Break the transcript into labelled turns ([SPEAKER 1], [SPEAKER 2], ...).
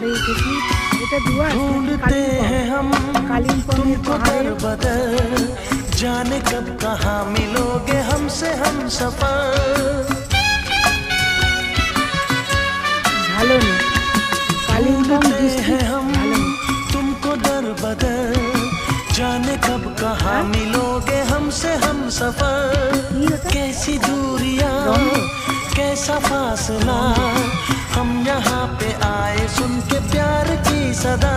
[SPEAKER 1] আর এই দেখি এটা দুয়া
[SPEAKER 2] ढूंढते हैं हम तुमको दर बदर, जाने कब कहाँ मिलोगे हमसे हम सफर।
[SPEAKER 1] ঝালনি কালিম্পং
[SPEAKER 2] ढूंढते हैं
[SPEAKER 1] ডিস্ট্রিক্ট
[SPEAKER 2] हम तुमको दर बदर, जाने कब कहाँ मिलोगे हमसे हम सफर। कैसी दूरियां कैसा फासला, हम यहाँ पे आए सुन के प्यार की सदा।